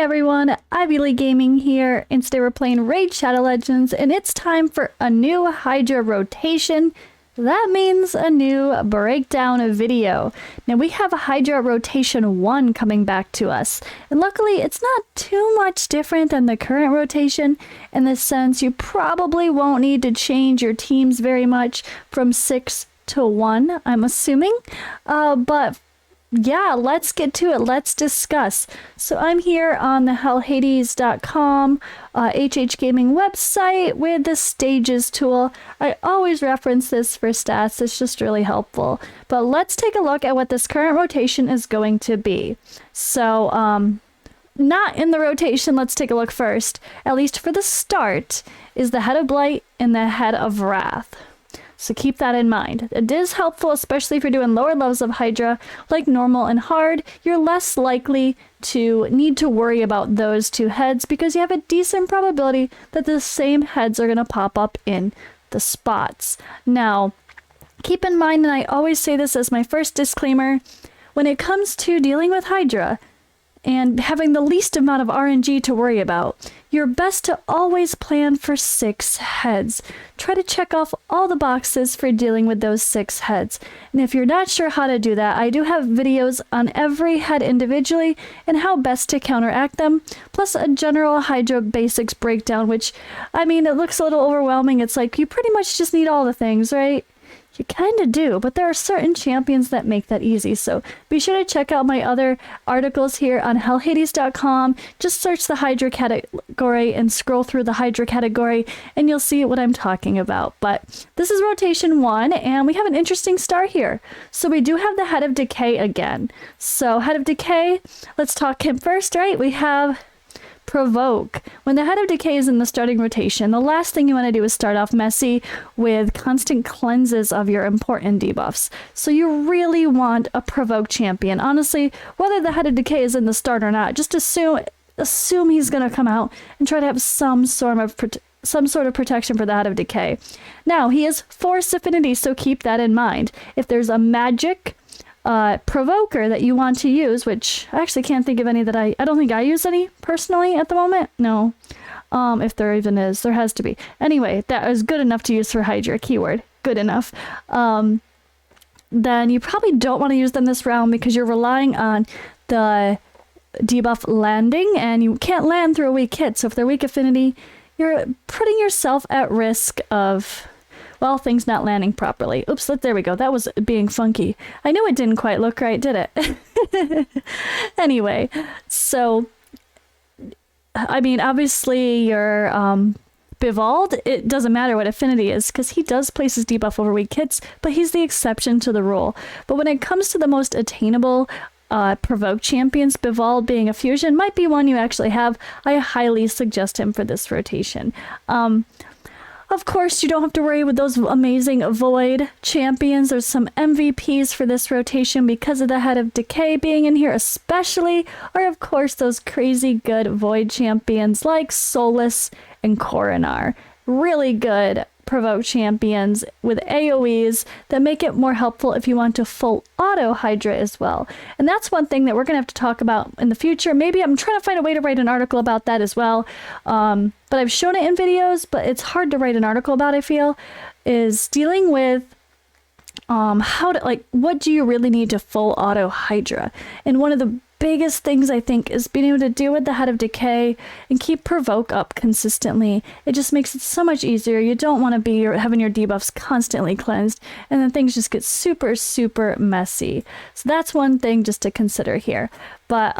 everyone, Ivy League Gaming here, and today we're playing Raid Shadow Legends, and it's time for a new Hydra rotation. That means a new breakdown video. Now we have a Hydra rotation 1 coming back to us, and luckily it's not too much different than the current rotation in the sense you probably won't need to change your teams very much from 6 to 1, I'm assuming, but yeah, let's get to it. Let's discuss. So I'm here on the hellhades.com HH Gaming website with the stages tool. I always reference this for stats. It's just really helpful. But let's take a look at what this current rotation is going to be. So, not in the rotation, let's take a look first. At least for the start, is the Head of Blight and the Head of Wrath. So keep that in mind. It is helpful, especially if you're doing lower levels of Hydra, like normal and hard. You're less likely to need to worry about those two heads because you have a decent probability that the same heads are going to pop up in the spots. Now, keep in mind, and I always say this as my first disclaimer, when it comes to dealing with Hydra and having the least amount of RNG to worry about, you're best to always plan for 6 heads. Try to check off all the boxes for dealing with those 6 heads. And if you're not sure how to do that, I do have videos on every head individually and how best to counteract them, plus a general Hydra basics breakdown, which, I mean, it looks a little overwhelming. It's like you pretty much just need all the things, right? You kind of do, but there are certain champions that make that easy. So be sure to check out my other articles here on hellhades.com. Just search the Hydra category and scroll through the Hydra category and you'll see what I'm talking about. But this is rotation 1 and we have an interesting start here. So we do have the Head of Decay again. So Head of Decay, let's talk him first, right? We have Provoke. When the Head of Decay is in the starting rotation, the last thing you want to do is start off messy with constant cleanses of your important debuffs. So you really want a Provoke champion. Honestly, whether the Head of Decay is in the start or not, just assume he's going to come out and try to have some sort of protection for the Head of Decay. Now, he is Force Affinities, so keep that in mind. If there's a magic provoker that you want to use, which I actually can't think of any that I don't think I use any personally at the moment. No. If there even is, there has to be. Anyway, that is good enough to use for Hydra, keyword. Good enough. Then you probably don't want to use them this round because you're relying on the debuff landing and you can't land through a weak hit. So if they're weak affinity, you're putting yourself at risk of, well, things not landing properly. Oops, there we go. That was being funky. I knew it didn't quite look right, did it? Anyway, so, I mean, obviously your Bivald, it doesn't matter what affinity is because he does place his debuff over weak hits, but he's the exception to the rule. But when it comes to the most attainable Provoke champions, Bivald being a fusion might be one you actually have. I highly suggest him for this rotation. Of course, you don't have to worry with those amazing Void champions. There's some MVPs for this rotation because of the Head of Decay being in here especially, or of course those crazy good Void champions like Solus and Coronar. Really good Provoke champions with AoEs that make it more helpful if you want to full auto Hydra as well. And that's one thing that we're going to have to talk about in the future. Maybe I'm trying to find a way to write an article about that as well. But I've shown it in videos, but it's hard to write an article about, I feel, is dealing with what do you really need to full auto Hydra? And one of the biggest things I think is being able to deal with the Head of Decay and keep Provoke up consistently. It just makes it so much easier. You don't want to be having your debuffs constantly cleansed and then things just get super, super messy. So that's one thing just to consider here. But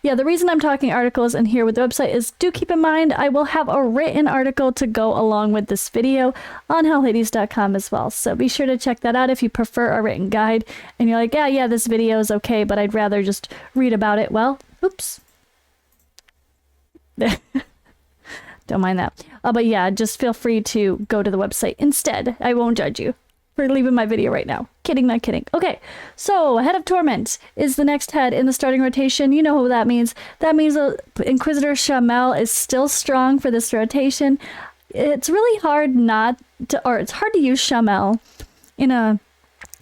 yeah, the reason I'm talking articles in here with the website is do keep in mind I will have a written article to go along with this video on hellhades.com as well. So be sure to check that out if you prefer a written guide and you're like, yeah, this video is okay, but I'd rather just read about it. Well, oops. Don't mind that. But yeah, just feel free to go to the website instead. I won't judge you for leaving my video right now. Kidding, not kidding. Okay, so Head of Torment is the next head in the starting rotation. You know what that means. That means Inquisitor Shamel is still strong for this rotation. It's really hard it's hard to use Shamel in a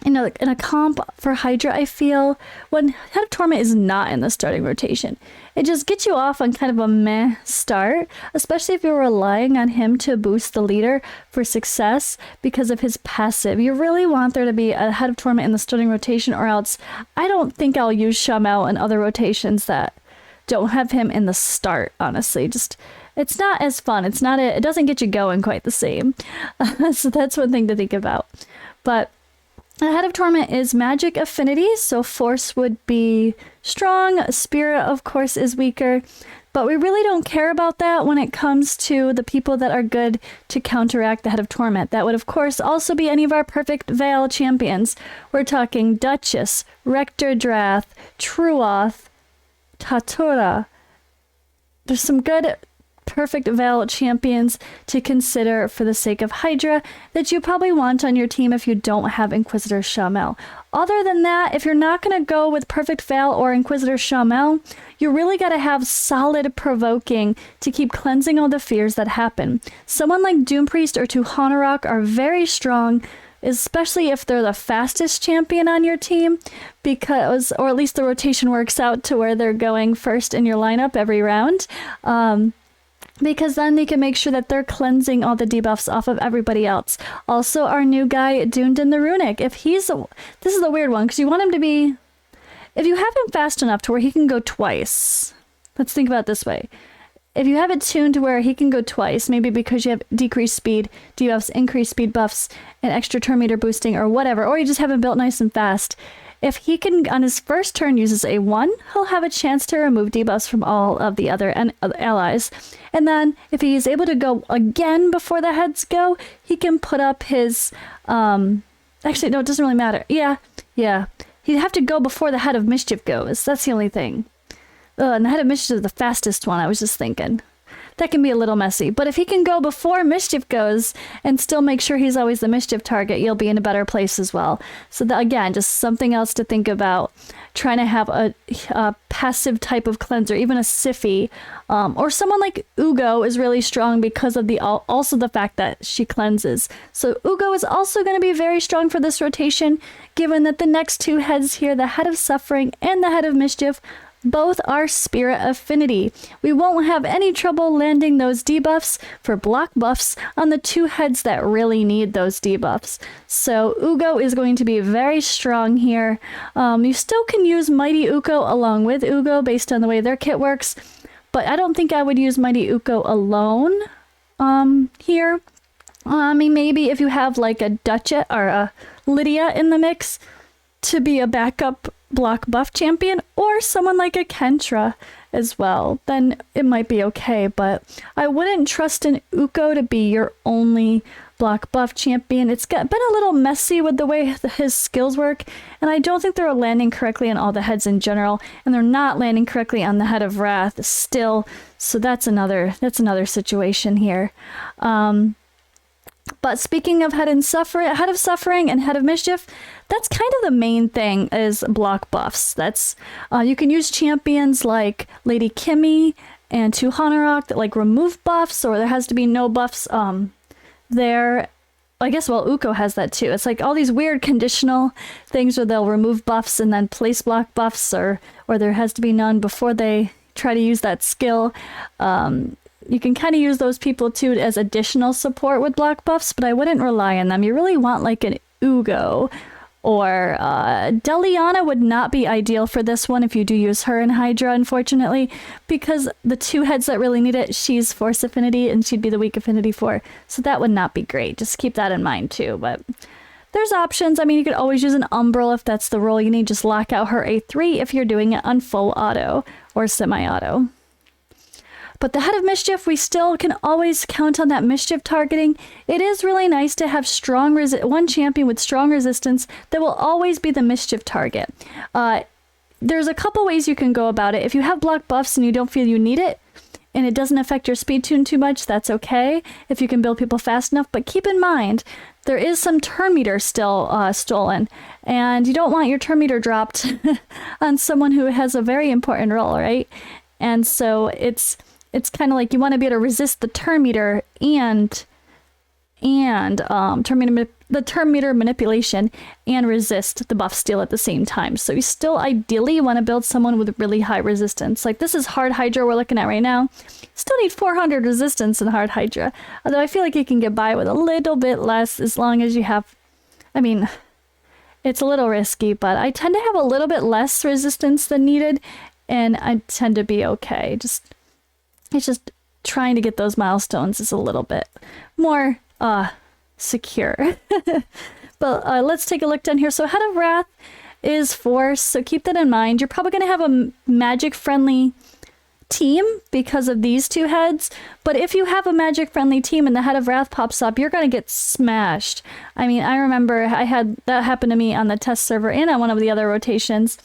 in a comp for Hydra, I feel when Head of Torment is not in the starting rotation, it just gets you off on kind of a meh start, especially if you're relying on him to boost the leader for success because of his passive. You really want there to be a Head of Torment in the starting rotation, or else I don't think I'll use Shamel in other rotations that don't have him in the start, honestly. Just, it's not as fun. It doesn't get you going quite the same. So that's one thing to think about. But the Head of Torment is magic affinities, so force would be strong, spirit of course is weaker, but we really don't care about that when it comes to the people that are good to counteract the Head of Torment. That would of course also be any of our perfect Veil champions. We're talking Duchess, Rector Drath, Truoth, Tatura. There's some good perfect Veil champions to consider for the sake of Hydra that you probably want on your team if you don't have Inquisitor Shamel. Other than that, if you're not going to go with perfect Veil or Inquisitor Shamel, you really got to have solid provoking to keep cleansing all the fears that happen. Someone like Doom Priest or Tuhanarok are very strong, especially if they're the fastest champion on your team, because, or at least the rotation works out to where they're going first in your lineup every round. Because then they can make sure that they're cleansing all the debuffs off of everybody else. Also, our new guy, Doomed in the Runic. This is the weird one, because you want him to be, if you have him fast enough to where he can go twice. Let's think about it this way. If you have it tuned to where he can go twice, maybe because you have decreased speed debuffs, increased speed buffs, and extra turn meter boosting, or whatever, or you just have him built nice and fast, if he can, on his first turn, uses a 1, he'll have a chance to remove debuffs from all of the other allies. And then, if he is able to go again before the heads go, he can put up his, actually, no, it doesn't really matter. Yeah. He'd have to go before the Head of Mischief goes. That's the only thing. And the Head of Mischief is the fastest one, I was just thinking. That can be a little messy. But if he can go before Mischief goes and still make sure he's always the Mischief target, you'll be in a better place as well. So that, again, just something else to think about. Trying to have a passive type of cleanser, even a Siffy, or someone like Ugo is really strong because of also the fact that she cleanses. So Ugo is also going to be very strong for this rotation, given that the next two heads here, the Head of Suffering and the Head of Mischief, both are spirit affinity. We won't have any trouble landing those debuffs for block buffs on the two heads that really need those debuffs. So Ugo is going to be very strong here. You still can use Mighty Uko along with Ugo based on the way their kit works, but I don't think I would use Mighty Uko alone here. I mean, maybe if you have like a Duchess or a Lydia in the mix to be a backup block buff champion, or someone like a Kentra as well, then it might be okay, but I wouldn't trust an Uko to be your only block buff champion. It's been a little messy with the way his skills work, and I don't think they're landing correctly on all the heads in general, and they're not landing correctly on the Head of Wrath still, so that's another situation here. But speaking of Head of Suffering and Head of Mischief, that's kind of the main thing is block buffs. That's you can use champions like Lady Kimmy and Tuhanarok that like remove buffs, or there has to be no buffs there. I guess, well, Uko has that too. It's like all these weird conditional things where they'll remove buffs and then place block buffs, or there has to be none before they try to use that skill. You can kind of use those people too as additional support with block buffs, but I wouldn't rely on them. You really want like an Ugo, or Deliana would not be ideal for this one if you do use her in Hydra, unfortunately, because the two heads that really need it, she's Force Affinity and she'd be the weak Affinity for, so that would not be great. Just keep that in mind too, but there's options. I mean, you could always use an Umbral if that's the role you need. Just lock out her A3 if you're doing it on full auto or semi-auto. But the Head of Mischief, we still can always count on that Mischief targeting. It is really nice to have one champion with strong resistance that will always be the Mischief target. There's a couple ways you can go about it. If you have block buffs and you don't feel you need it, and it doesn't affect your speed tune too much, that's okay if you can build people fast enough. But keep in mind, there is some turn meter still stolen, and you don't want your turn meter dropped on someone who has a very important role, right? And so it's kind of like you want to be able to resist the turn meter and turn the term meter manipulation and resist the buff steal at the same time. So you still ideally want to build someone with really high resistance. Like this is hard Hydra we're looking at right now. Still need 400 resistance in hard Hydra. Although I feel like you can get by with a little bit less as long as you have, I mean, it's a little risky, but I tend to have a little bit less resistance than needed and I tend to be okay. It's just trying to get those milestones is a little bit more secure. But let's take a look down here. So Head of Wrath is Force, so keep that in mind. You're probably going to have a magic friendly team because of these two heads, but if you have a magic friendly team and the Head of Wrath pops up, you're going to get smashed. I mean, I remember I had that happen to me on the test server and on one of the other rotations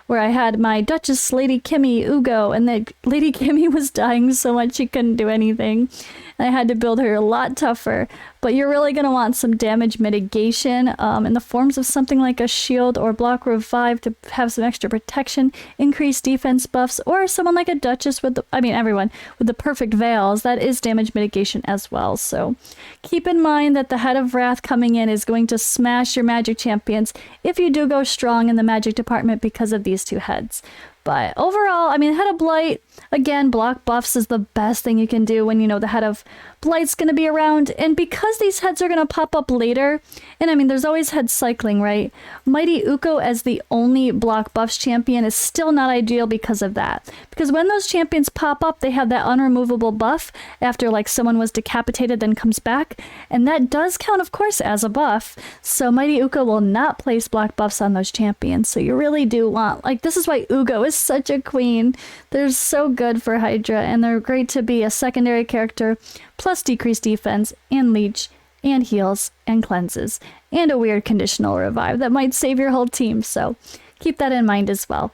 where I had my Duchess Lady Kimmy Ugo, and the Lady Kimmy was dying so much she couldn't do anything. And I had to build her a lot tougher. But you're really going to want some damage mitigation in the forms of something like a shield or block revive to have some extra protection, increase defense buffs, or someone like a Duchess with, everyone with the perfect veils. That is damage mitigation as well. So keep in mind that the Head of Wrath coming in is going to smash your magic champions if you do go strong in the magic department because of these two heads. But overall, I mean, Head of Blight, again, block buffs is the best thing you can do when you know the Head of Blight's going to be around. And because these heads are going to pop up later, and I mean, there's always head cycling, right? Mighty Uko as the only block buffs champion is still not ideal because of that. Because when those champions pop up, they have that unremovable buff after like someone was decapitated then comes back. And that does count, of course, as a buff. So Mighty Uko will not place block buffs on those champions. So you really do want, like, this is why Ugo is such a queen. They're so good for Hydra, and they're great to be a secondary character, plus decreased defense, and leech, and heals, and cleanses, and a weird conditional revive that might save your whole team, so keep that in mind as well.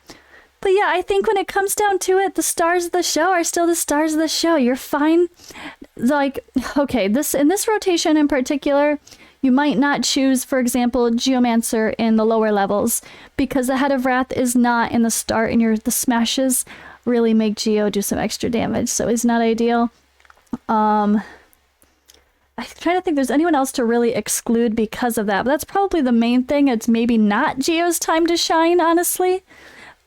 But yeah, I think when it comes down to it, the stars of the show are still the stars of the show. You're fine. Like, okay, in this rotation in particular, you might not choose, for example, Geomancer in the lower levels because the Head of Wrath is not in the start, and the smashes really make Geo do some extra damage, so it's not ideal. I'm trying to think if there's anyone else to really exclude because of that, but that's probably the main thing. It's maybe not Geo's time to shine, honestly.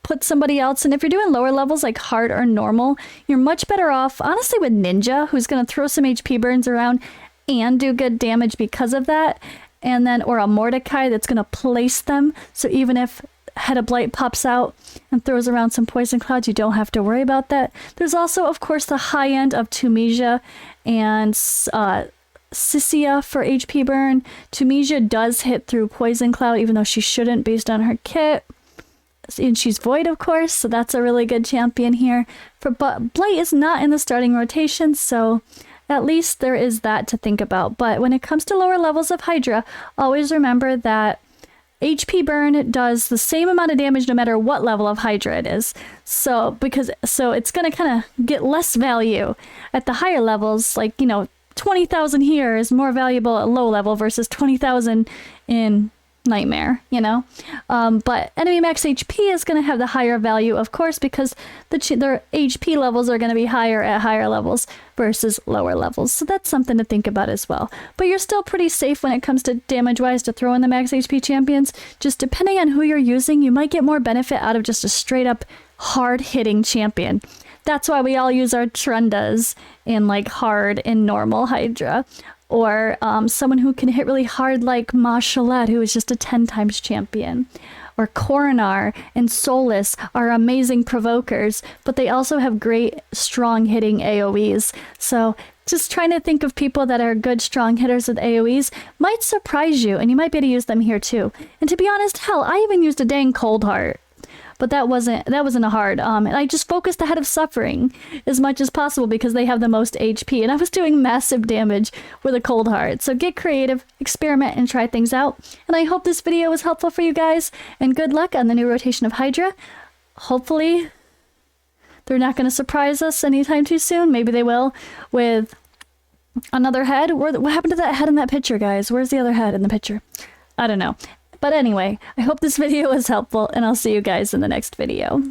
Put somebody else, and if you're doing lower levels like hard or normal, you're much better off, honestly, with Ninja, who's going to throw some HP burns around and do good damage because of that, and then, or a Mordecai that's going to place them, so even if Head of Blight pops out and throws around some poison clouds, you don't have to worry about that. There's also, of course, the high end of Tunisia and Sissia for HP burn. Tunisia does hit through poison cloud, even though she shouldn't based on her kit. And she's void, of course, so that's a really good champion here. But Blight is not in the starting rotation, so at least there is that to think about. But when it comes to lower levels of Hydra, always remember that HP burn does the same amount of damage no matter what level of Hydra it is. So it's going to kind of get less value at the higher levels. Like, 20,000 here is more valuable at low level versus 20,000 in Nightmare, but enemy max HP is going to have the higher value, of course, because their HP levels are going to be higher at higher levels versus lower levels. So that's something to think about as well. But you're still pretty safe when it comes to damage-wise to throw in the max HP champions. Just depending on who you're using, you might get more benefit out of just a straight-up hard-hitting champion. That's why we all use our Trundas in like hard and normal Hydra. Or someone who can hit really hard like Mashalette, who is just a 10 times champion. Or Coronar and Solus are amazing provokers, but they also have great strong hitting AoEs. So just trying to think of people that are good strong hitters with AoEs might surprise you, and you might be able to use them here too. And to be honest, hell, I even used a dang Cold Heart. But that wasn't a hard, and I just focused the Head of Suffering as much as possible because they have the most HP, and I was doing massive damage with a Cold Heart. So get creative, experiment, and try things out. And I hope this video was helpful for you guys, and good luck on the new rotation of Hydra. Hopefully, they're not going to surprise us anytime too soon. Maybe they will with another head. What happened to that head in that picture, guys? Where's the other head in the picture? I don't know. But anyway, I hope this video was helpful, and I'll see you guys in the next video.